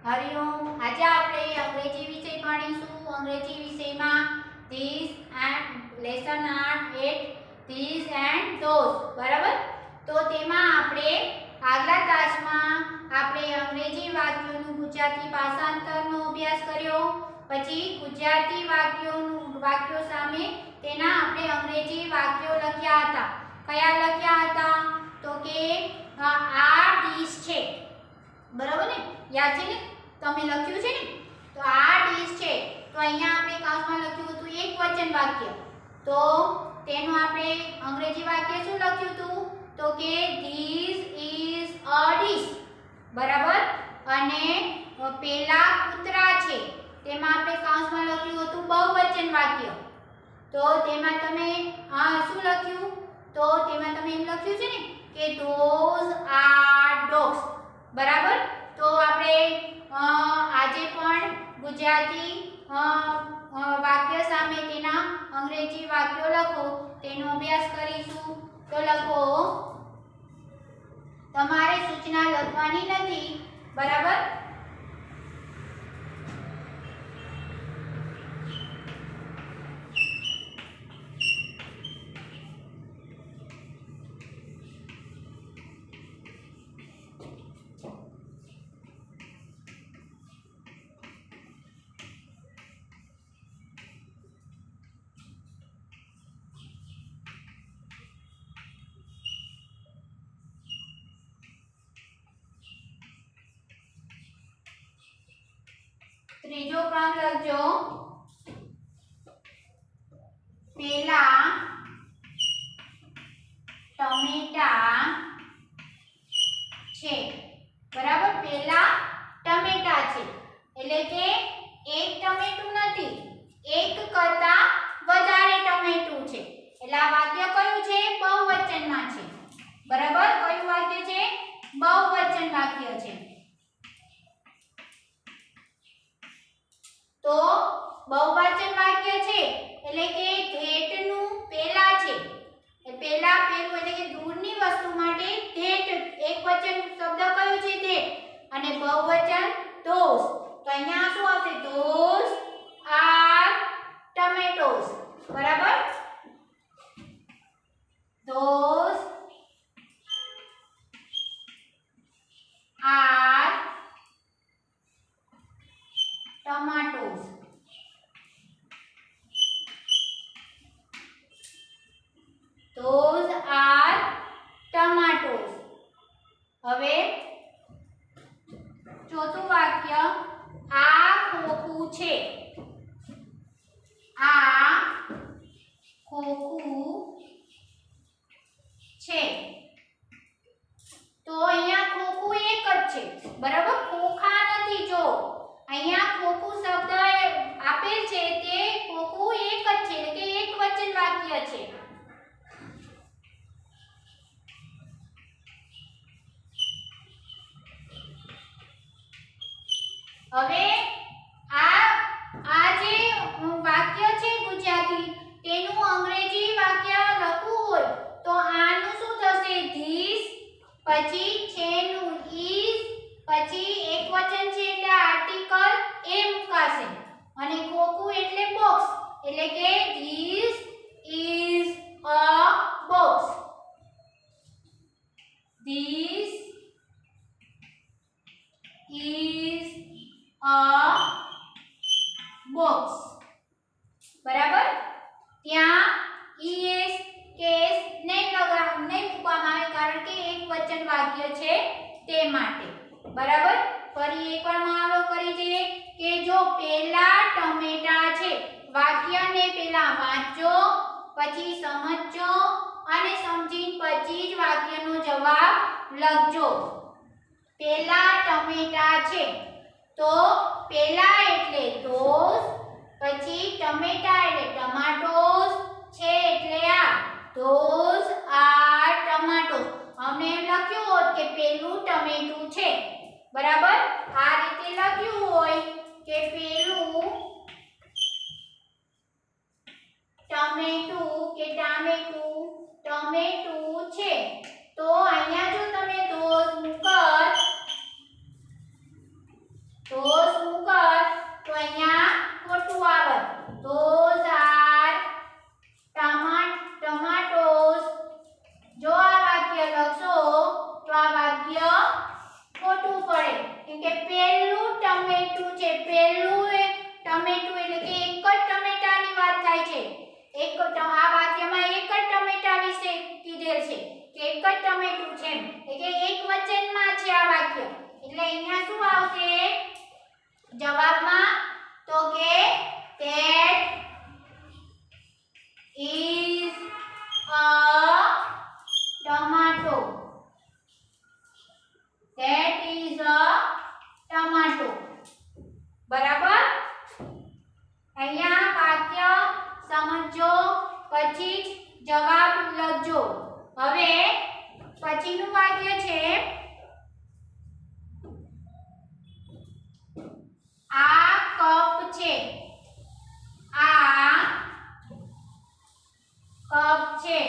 હરિઓમ. આજે આપણે અંગ્રેજી વિષય ભણીશું. અંગ્રેજી વિષયમાં this and lesson 8 this and those. બરાબર. તો તેમાં આપણે આગલા ક્લાસમાં આપણે અંગ્રેજી વાક્યોનું ગુજરાતી ભાષાંતરનો અભ્યાસ કર્યો. પછી ગુજરાતી વાક્યો સામે તેના આપણે અંગ્રેજી વાક્યો લખ્યા હતા. કયા લખ્યા હતા? તો કે આ ડીશ છે. બરાબર ને? યાદ છે ને? તમે લખ્યું છે ને? તો આ ડીશ છે. તો અહીંયા આપણે કાઉન્સમાં લખ્યું હતું એકવચન વાક્ય. તો તેનું આપણે અંગ્રેજી વાક્ય શું લખ્યું હતું? તો કે ધીસ ઇઝ અ ડીશ. બરાબર. અને પેલા કૂતરા છે. તેમાં આપણે કાઉન્સમાં લખ્યું હતું બહુવચન વાક્ય. તો તેમાં તમે શું લખ્યું? તો તેમાં તમે એમ લખ્યું છે ને કે those are dogs. બરાબર. તો આપણે આજે પણ ગુજરાતી વાક્ય સામે તેના અંગ્રેજી વાક્યો લખો તેનો અભ્યાસ કરીશું. તો લખો. તમારે સૂચના લખવાની નથી. બરાબર. ત્રીજો ક્રમ લખજો. પેલા ટમેટા છે. બરાબર. પેલા ટમેટા છે એટલે કે એક ટમેટું નથી, એક કરતા વધારે ટમેટું છે. એટલે આ વાક્ય કયું છે? બહુવચનમાં છે. બરાબર. કયું વાક્ય છે? બહુવચન વાક્ય છે. તો બહુવચન વાક્ય છે એટલે કે ધેટનું પેલા છે. પેલા પેલું એટલે કે દૂરની વસ્તુ માટે ધેટ. એકવચન શબ્દ કયો છે? ધેટ. અને બહુવચન those. તો અહીંયા શું આવશે? those are tomatoes. બરાબર. those are tomatoes. those are tomatoes. હવે ચોથું વાક્ય આ ખોખું છે. આ ખોખું છે. તો અહીંયા ખોખું એક જ છે. બરાબર. ખોખા નથી. જો અહીંયા ખોખું શબ્દ આપેલ છે તે ખોખું એક જ છે એટલે કે એકવચન વાક્ય છે. હવે આ જે વાક્ય છે ગુજરાતી તેનું અંગ્રેજી વાક્ય લખવું હોય તો આનું શું થશે? ધીસ, પછી છેનું ઇઝ, પછી એકવચન છે એટલે આર્ટિકલ એ મુકાશે અને ખોખું એટલે બોક્સ એટલે કે this is a box. This is a box. બરાબર. ત્યાં es કેસ નહીં મૂકવામાં આવે કારણ કે એકવચન વાક્ય છે તે માટે. બરાબર. ફરી એકવાર મહાવરો કરી દઈએ કે જો પેલા ટમેટા છે. વાક્યને પેલા વાંચો, પછી સમજો અને સમજીને પછી જ વાક્યનો જવાબ લખજો. પેલા ટમેટા છે. તો પેલા એટલે those, પછી ટમેટા એટલે ટમાટોસ, છે એટલે આ those are tomatoes. અમને એમ લખ્યું હોત કે પેલું ટમેટું છે. બરાબર. આ રીતે લખ્યું હોય કે પેલું ટમેટું કે ટમેટું છે. તો અહીંયા જો તમે those મૂકત તો જવાબમાં તો કે that is a tomato. That is a tomato. બરાબર. અહીંયા વાક્ય સમજો પછી જ જવાબ લખજો. હવે પછીનું વાક્ય છે આ કપ છે. આ કપ છે.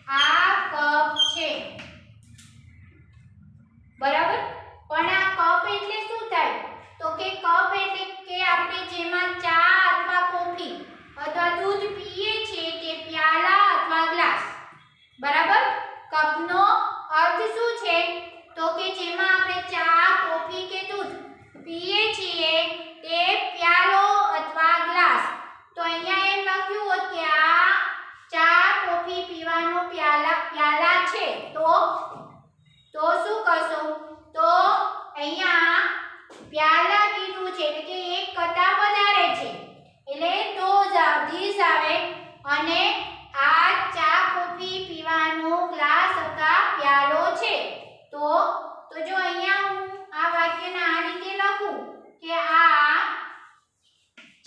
આ કપ છે. બરાબર. પણ આ કપ એટલે શું થાય? તો કે કપ એટલે કે આપણે જેમાં ચા અથવા કોફી અથવા દૂધ પીએ છીએ તે પ્યાલા અથવા ગ્લાસ. બરાબર. કપનો અર્થ શું છે? તો કે જેમાં આપણે ચા કોફી કે દૂધ પીએ છીએ તે પ્યાલો અથવા ગ્લાસ. તો અહીંયા એમ લખ્યું હોત કે આ ચા કોફી પીવાનો પ્યાલા છે તો શું કરશો? તો અહીંયા પ્યાલા કીધું છે એટલે કે એક કરતા વધારે છે એટલે ધીસ આવે અને આ ચા કોફી પીવાનો ગ્લાસ અથવા પ્યાલો છે. તો જો અહીંયા હું આ વાક્યને આ રીતે લખું કે આ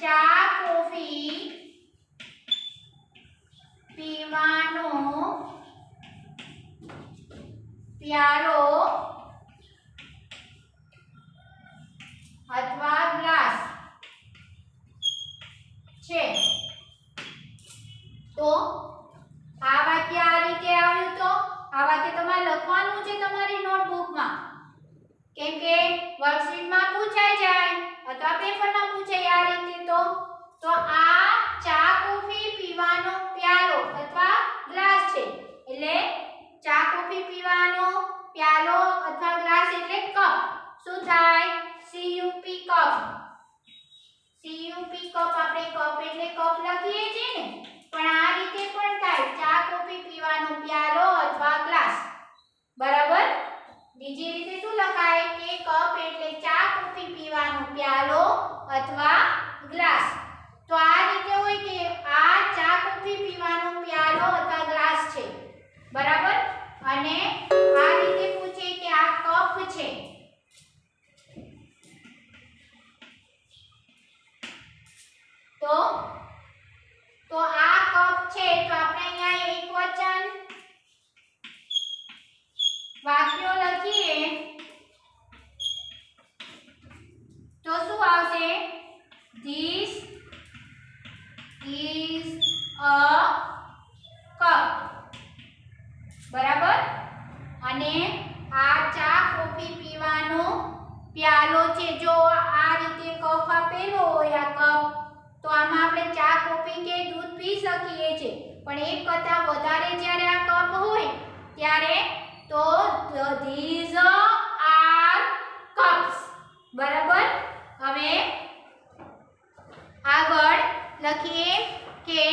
ચા કોફી પીવાનો પ્યાલો અથવા ગ્લાસ છે. તો આ વાક્ય આ રીતે આવ્યું. તો આ વાક્ય તમારે લખવાનું છે તમારી નોટબુકમાં, કેમ કે વર્કશીટમાં પૂછાઈ જાય અથવા પેપરમાં પૂછાય આ રીતે. તો આ ચા કોફી પીવાનો પ્યાલો અથવા ગ્લાસ છે એટલે ચા કોફી પીવાનો પ્યાલો અથવા ગ્લાસ એટલે કપ. શું થાય? CUP cup. CUP કપ આપણે કપ એટલે કપ લખીએ છીએ ને, પણ આ રીતે પણ થાય ચા કોફી પીવાનો પ્યાલો અથવા ગ્લાસ. બરાબર. બીજી રીતે શું લખાય કે કપ એટલે ચા કોફી પીવાનો પ્યાલો અથવા ગ્લાસ. તો આ રીતે હોય કે આ ચા કોફી પીવાનો પ્યાલો અથવા ગ્લાસ છે. બરાબર. અને આ રીતે પૂછે કે આ કપ છે. તો આ કપ છે તો આપણે અહીંયા એકવચન વાક્યો લખીએ તો શું આવશે? This is a cup. બરાબર. અને આ ચા કોફી પીવાનો પ્યાલો છે. જો આ રીતે કપ આપેલો હોય આ કપ તો આમાં આપણે ચા કોફી કે દૂધ પી શકીએ છીએ, પણ એક કરતા વધારે જ્યારે આ કપ હોય ત્યારે તો these are cups. બરાબર. હવે આગળ લખીએ કે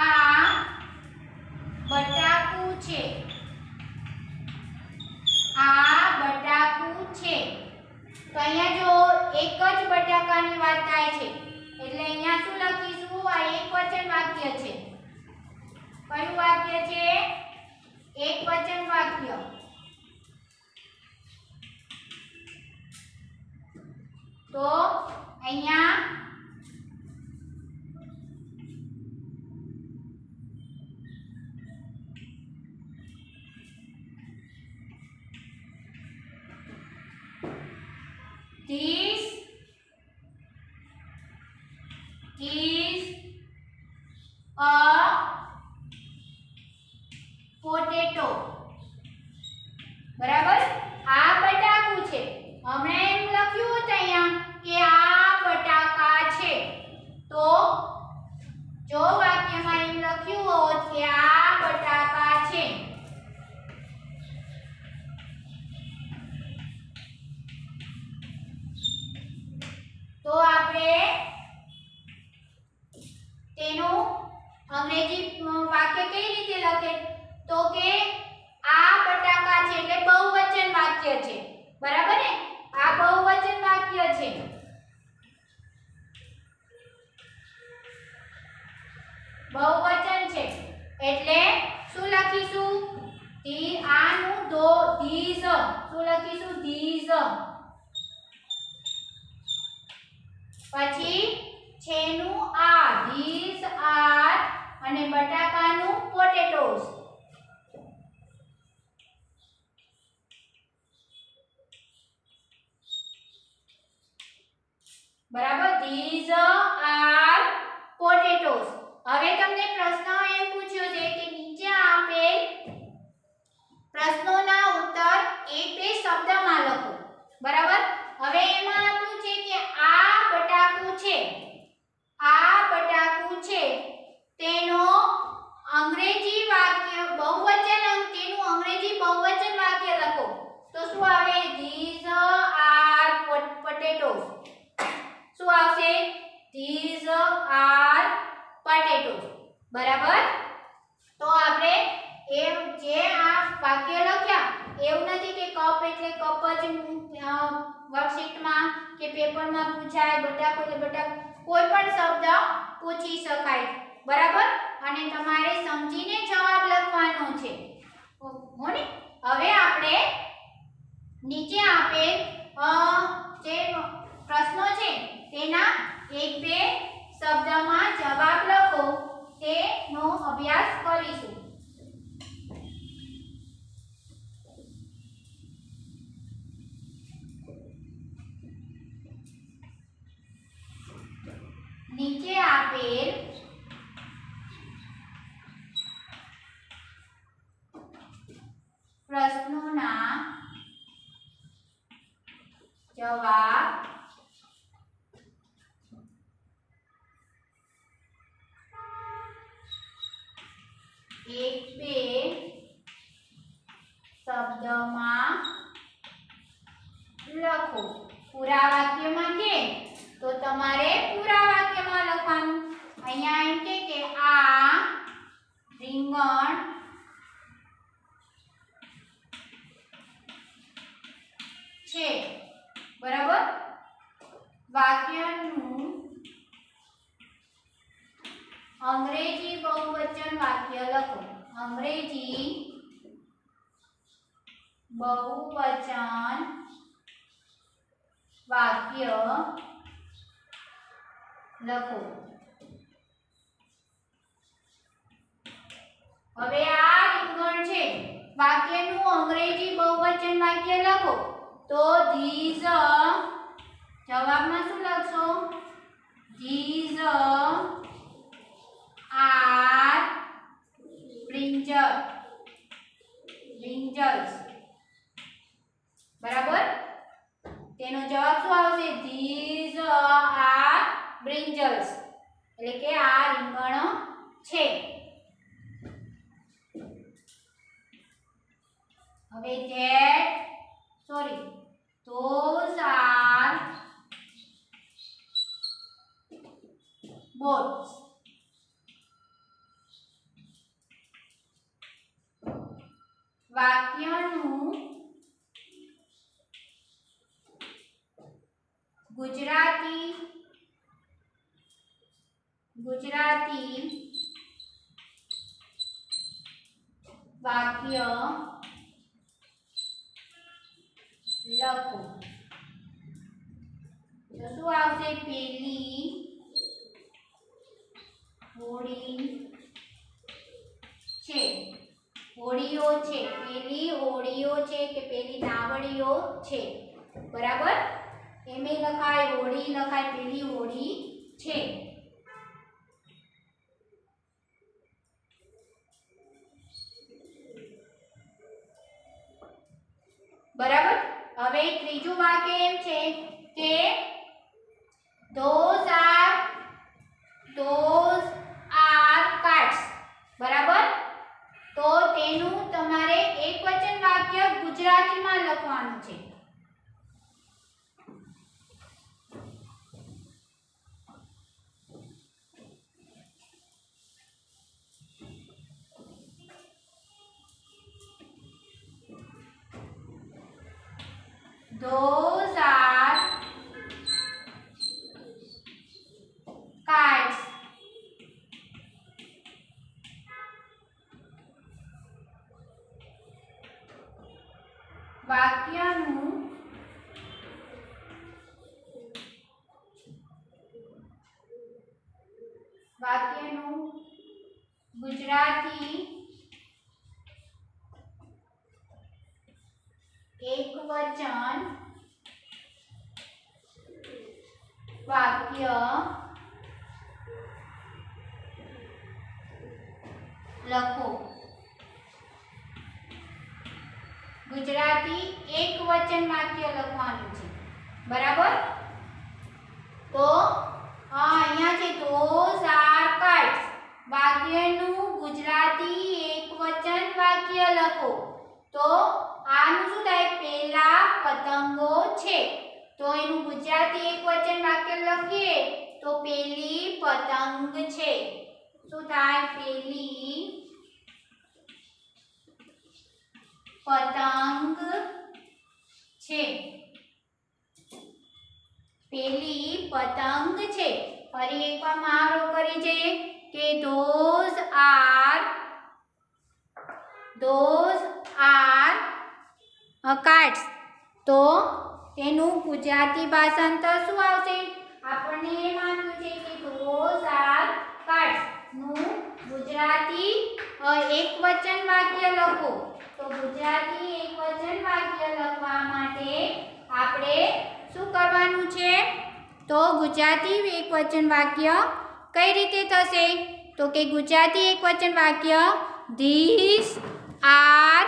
આ બટાકું છે. આ બટાકું છે. તો અહીંયા જો એક જ બટાકાની વાત થાય છે એટલે અહીંયા શું લખીશું? આ એકવચન વાક્ય છે. કયું વાક્ય છે? એકવચન વાક્ય. તો અહીંયા This is a potato. બરાબર. આ બટાકું છે. હમણાં એમ લખ્યું હતું અહીંયા કે આ બટાકા છે. તો જો વાક્યમાં એમ લખ્યું હોત કે આ બટાકા છે આનું ધીઝ શું લખીશું? ધીઝ. પછી છેનું આ ધીઝ આર અને બટાકાનું પોટેટોસ. બરાબર, ધીઝ આર પોટેટોસ. હવે તમને પ્રશ્ન એમ પૂછ્યો છે કે નીચે આપેલ પ્રશ્નોના ઉત્તર એક બે શબ્દમાં લખો. બરાબર, હવે એમાં આપ્યું છે કે આ બટાકું છે, આ બટાકું છે, તેનો અંગ્રેજી વાક્ય બહુવચન, તેનું અંગ્રેજી બહુવચન વાક્ય લખો. તો શું આવે? These are potatoes. શું આવશે? These are potatoes. બરાબર, તો આપણે એમ જે આ વાક્ય લખ્યા એવું નથી કે કપ એટલે કપ જ વર્કશીટમાં કે પેપરમાં પૂછાય, બટાકો એટલે બટાકો, કોઈ પણ શબ્દ પૂછી શકાય. બરાબર, અને તમારે સમજીને જવાબ લખવાનો છે. હોને, હવે આપણે નીચે આપેલ જે પ્રશ્નો છે તેના એક બે શબ્દમાં જવાબ લખો, તેનો અભ્યાસ કરીશું. નીચે આપેલ પ્રશ્નોના જવાબ એક બે શબ્દમાં લખો. પૂરા વાક્યમાં કે તો તમારે પૂરા વાક્યમાં લખવાનું. અહીંયા એમ કે આ રીંગણ છે. બરાબર, વાક્યનું અંગ્રેજી બહુવચન વાક્ય લખો. અંગ્રેજી બહુવચન વાક્ય લખો. હવે આ રીંગણ છે, વાક્યનું અંગ્રેજી બહુવચન વાક્ય લખો. તો ધીઝ, જવાબમાં શું લખશો? These are brinjals. બરાબર, તેનો જવાબ શું આવશે? ધીઝ આર બ્રિંજલ્સ, એટલે કે આ રીંગણો છે. હવે those are boats. વાક્યનું ગુજરાતી વાક્ય લખો. તો શું આવશે? પેલી હોડી છે, હોડીઓ છે, પેલી હોડીઓ છે કે પેલી નાવડીઓ છે. બરાબર, એમે લખાય, હોડી લખાય, પેલી હોડી છે. બરાબર, હવે ત્રીજું વાક્ય એમ છે કે those are cards. બરાબર, તો તેનું તમારે એકવચન વાક્ય ગુજરાતીમાં લખવાનું છે. Those are cards. વાક્યનું ગુજરાતી એકવચન વાક્ય લખો. ગુજરાતી એકવચન વાક્ય લખવાનું છે, બરાબર. તો અહીંયા છે those are kites. વાક્યનું ગુજરાતી એકવચન વાક્ય લખો. તો આનું શું થાય? પેલા પતંગો છે. તો એનું ગુજરાતી એકવચન વાક્ય લખીએ તો પેલી પતંગ છે. શું થાય? પેલી પતંગ છે. પેલી પતંગ છે. ફરી એકવાર મહાવરો કરી જઈએ કે those are kites. તો તેનું ગુજરાતી ભાષાંતર શું આવશે? આપણને એમ આપ્યું છે કે those are kites નું ગુજરાતી એકવચન વાક્ય લખો. તો ગુજરાતી એકવચન વાક્ય લખવા માટે આપણે શું કરવાનું છે? તો ગુજરાતી એકવચન વાક્ય કઈ રીતે થશે? તો કે ગુજરાતી એકવચન વાક્ય these are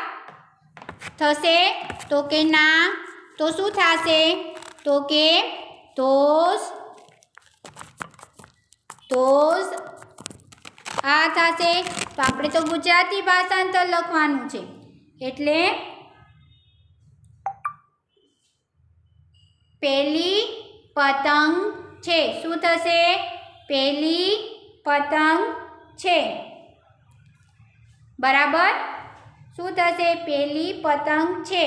થશે. તો કે ના, તો શું થશે? તો કે those આ થશે. તો આપણે તો ગુજરાતી ભાષાંતર લખવાનું છે, એટલે પેલી પતંગ છે. શું થશે? પેલી પતંગ છે, બરાબર. શું થશે? પેલી પતંગ છે.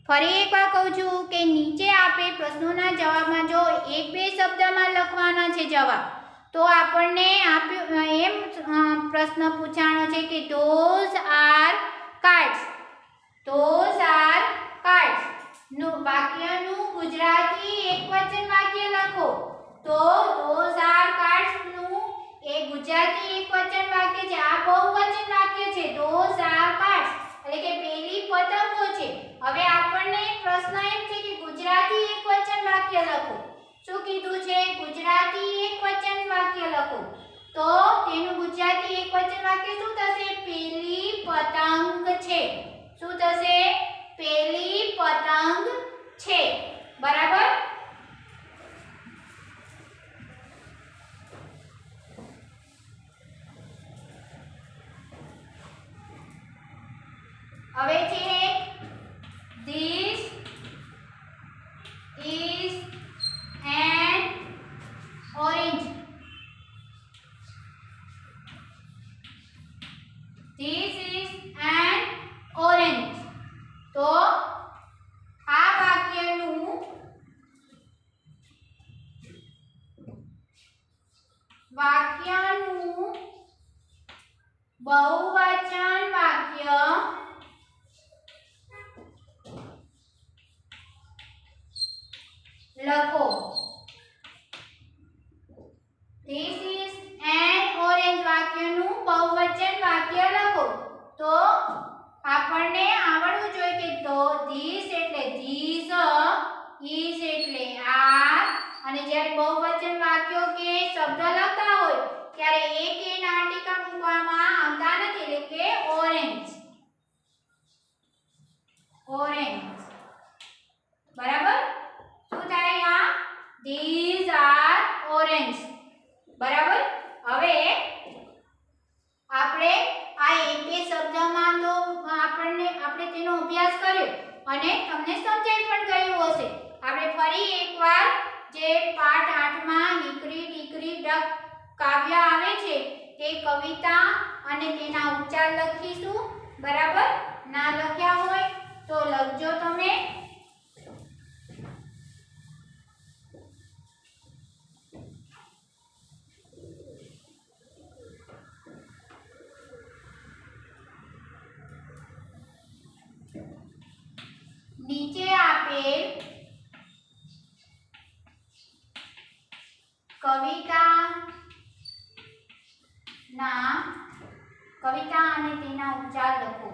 ફરી એકવાર કહું છું કે નીચે આપે પ્રશ્નોના જવાબમાં જો એક બે શબ્દમાં લખવાના છે જવાબ, તો આપણને આપ્યું એમ પ્રશ્ન પૂછાણો છે કે those are kites. નું વાક્યનું ગુજરાતી એકવચન વાક્ય લખો. તો those are kites નું એ ગુજરાતી એકવચન વાક્ય છે. આ બહુવચન વાક્ય છે. those are kites એટલે કે પેલી પતંગો છે. હવે આપણને પ્રશ્ન એમ છે કે ગુજરાતી એકવચન વાક્ય લખો. શું કીધું છે? ગુજરાતી એકવચન વાક્ય લખો. તો તેનું ગુજરાતી એકવચન વાક્ય શું થશે? પેલી પતંગ છે. શું થશે? પેલી પતંગ છે, બરાબર. હવે છે this is an orange. This is an orange. તો આ વાક્યનું બહુવચન વાક્ય લખો. This is an orange વાક્યનું બહુવચન વાક્ય લખો. તો આપણને આવડવું જોઈએ કે તો this એટલે these, is એટલે are, અને જ્યારે બહુવચન વાક્યો કે શબ્દ લખતા હોય ત્યારે એક એ નાટિકા મૂકવામાં આવતા નથી, એટલે કે orange, બરાબર. શું થાય? આ these are orange, બરાબર. હવે આપણે આ એક બે શબ્દમાં તો આપણે તેનો અભ્યાસ કર્યો અને તમને સમજાઈ પણ ગયું હશે. આપણે ફરી એકવાર જે પાઠ 8 માં હીકરી ડીકરી ડક કાવ્ય આવે છે તે કવિતા અને તેના ઉચ્ચાર લખીશું, બરાબર. ના લખ્યા હોય તો લખજો તમે. આપેલ કવિતા અને તેના ઉચ્ચાર લખો.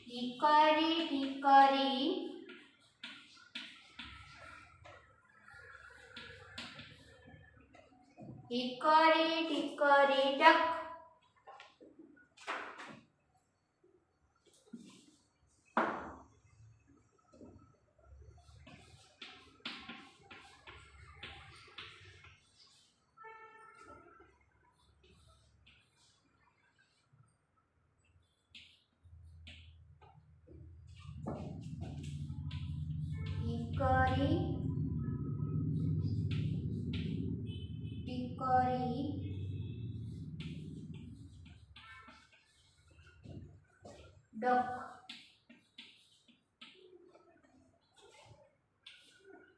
ટીકરી ટીકરી ટીકરી ટીકરી duck. ટીકરી ટીકરી duck.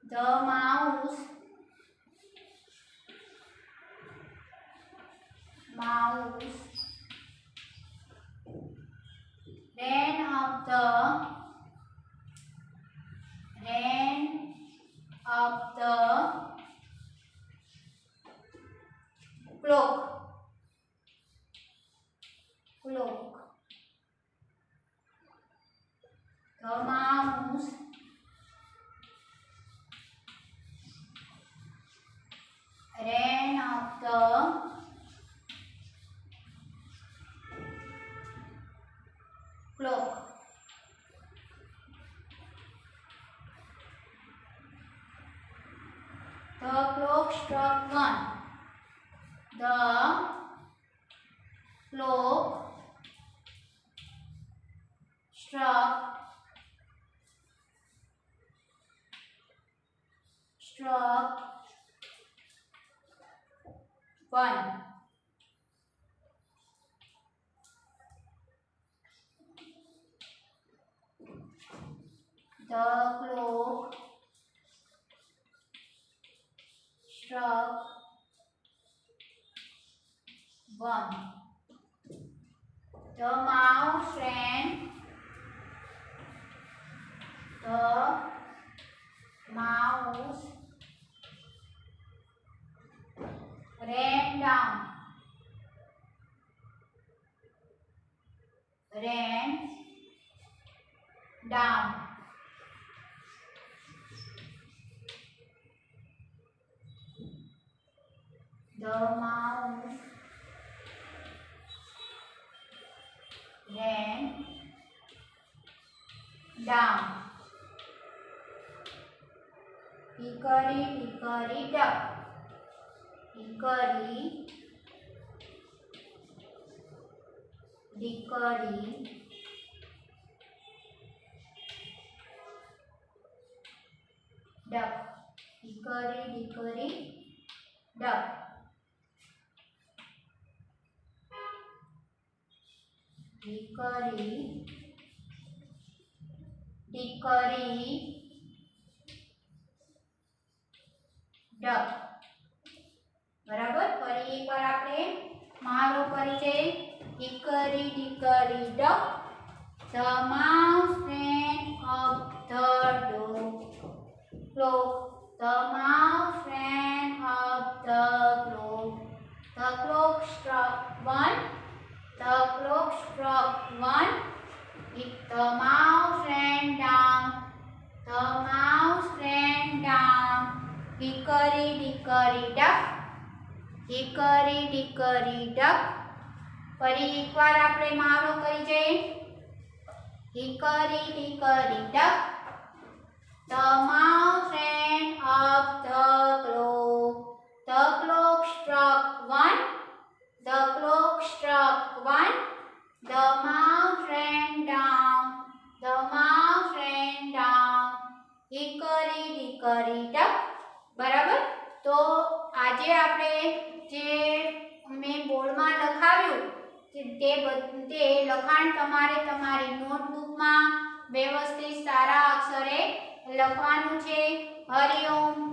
The mouse ran up the clock. The mouse ran up the clock. The clock struck one. The clock struck one. The clock struck one. The mouse ran down. The mouse ran down. Hickory dickory dock. Hickory dickory duck. Hickory dickory duck. Hickory dickory duck. बराबर. फरी एक बार आपणे मारो परिचय. Hickory dickory duck. The mouse ran up the clock. The mouse ran up the clock. The clock struck one. The clock struck one. The mouse ran down. The mouse ran down. Hickory dickory duck. Hickory dickory duck. ફરી એકવાર આપણે મારો કરી જઈએ. Hickory dickory duck. The mouse ran up the clock. The clock struck one. The clock struck one. The mouse ran down. The mouse ran down. Hickory dickory duck. બરાબર. તો આજે આપણે જે મેં બોર્ડમાં લખાવ્યું તે લખાણ તમારે તમારી નોટબુકમાં વ્યવસ્થિત સારા અક્ષરે લખવાનું છે હરિઓમ